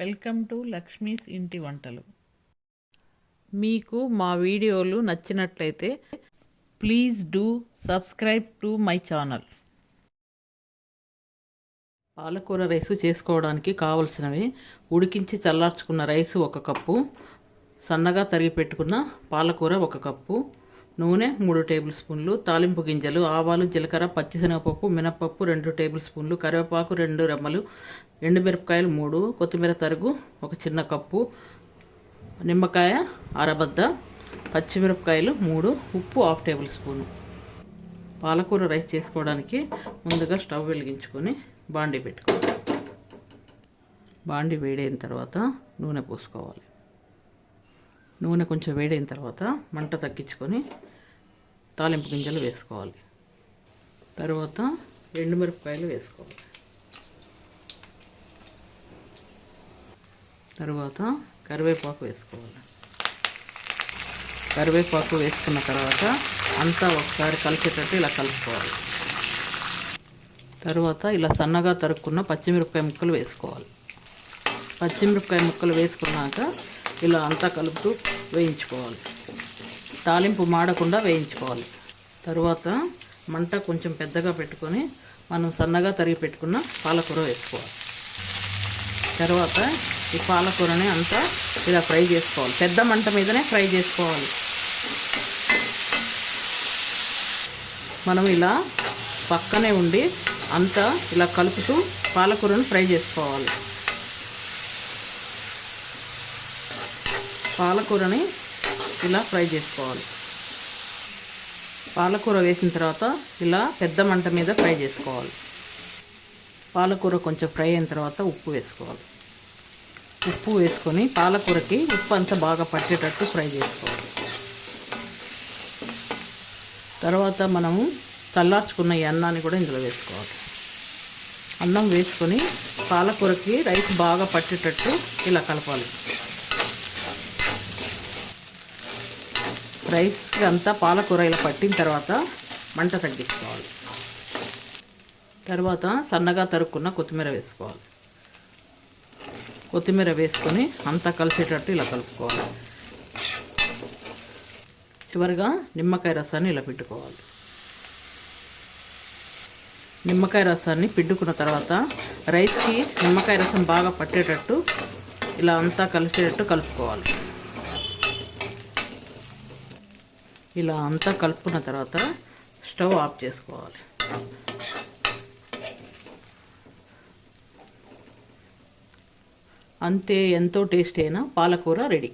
Welcome to Lakshmi's ఇంటి వంటలు. మీకు మా వీడియోలు నచ్చినట్లయితే please do subscribe to my channel. పాలకూర రైసు చేసుకోవడానికి కావలసినవి: ఉడికించి చల్లార్చుకున్న రైసు 1 కప్పు, సన్నగా తరిగి పెట్టుకున్న పాలకూర 1 కప్పు, నూనె 3 టేబుల్ స్పూన్లు, తాలింపు గింజలు, ఆవాలు, జీలకర్ర, పచ్చిశనగపప్పు, మినపప్పు 2 టేబుల్ స్పూన్లు, కరివేపాకు 2 రెమ్మలు, ఎండుమిరపకాయలు 3, కొత్తిమీర తరుగు 1 చిన్న కప్పు, నిమ్మకాయ అరబద్ద, పచ్చిమిరపకాయలు 3, ఉప్పు 1/2 టేబుల్ స్పూను. పాలకూర రైస్ చేసుకోవడానికి ముందుగా స్టవ్ వెలిగించుకొని బాండీ పెట్టుకోవాలి. బాండీ వేడైన తర్వాత నూనె పోసుకోవాలి. నూనె కొంచెం వేడైన తర్వాత మంట తగ్గించుకొని తాలింపు గింజలు వేసుకోవాలి. తర్వాత ఎండుమిరపకాయలు వేసుకోవాలి. తర్వాత కరివేపాకు వేసుకోవాలి. కరివేపాకు వేసుకున్న తర్వాత అంతా ఒకసారి కలిసేటట్టు ఇలా కలుపుకోవాలి. తర్వాత ఇలా సన్నగా తరుక్కున్న పచ్చిమిరపకాయ ముక్కలు వేసుకోవాలి. పచ్చిమిరపకాయ ముక్కలు వేసుకున్నాక ఇలా అంతా కలుపుతూ వేయించుకోవాలి. తాలింపు మాడకుండా వేయించుకోవాలి. తర్వాత మంట కొంచెం పెద్దగా పెట్టుకొని మనం సన్నగా తరిగి పెట్టుకున్న పాలకూర వేసుకోవాలి. తర్వాత ఈ పాలకూరని అంతా ఇలా ఫ్రై చేసుకోవాలి. పెద్ద మంట మీదనే ఫ్రై చేసుకోవాలి. మనం ఇలా పక్కనే ఉండి అంతా ఇలా కలుపుతూ పాలకూరను ఫ్రై చేసుకోవాలి. పాలకూరని ఇలా ఫ్రై చేసుకోవాలి. పాలకూర వేసిన తర్వాత ఇలా పెద్ద మంట మీద ఫ్రై చేసుకోవాలి. పాలకూర కొంచెం ఫ్రై అయిన తర్వాత ఉప్పు వేసుకోవాలి. ఉప్పు వేసుకొని పాలకూరకి ఉప్పు అంతా బాగా పట్టేటట్టు ఫ్రై చేసుకోవాలి. తర్వాత మనము చల్లార్చుకున్న ఈ అన్నాన్ని కూడా ఇందులో వేసుకోవాలి. అన్నం వేసుకొని పాలకూరకి రైస్ బాగా పట్టేటట్టు ఇలా కలపాలి. రైస్ అంతా పాలకూర ఇలా పట్టిన తర్వాత మంట తగ్గించుకోవాలి. తర్వాత సన్నగా తరుక్కున్న కొత్తిమీర వేసుకోవాలి. కొత్తిమీర వేసుకొని అంతా కలిసేటట్టు ఇలా కలుపుకోవాలి. చివరిగా నిమ్మకాయ రసాన్ని ఇలా పిండుకోవాలి. నిమ్మకాయ రసాన్ని పిండుకున్న తర్వాత రైస్కి నిమ్మకాయ రసం బాగా పట్టేటట్టు ఇలా అంతా కలిసేటట్టు కలుపుకోవాలి. ఇలా అంతా కలుపుకున్న తర్వాత స్టవ్ ఆఫ్ చేసుకోవాలి. అంతే, ఎంతో టేస్టీ అయిన పాలకూర రెడీ.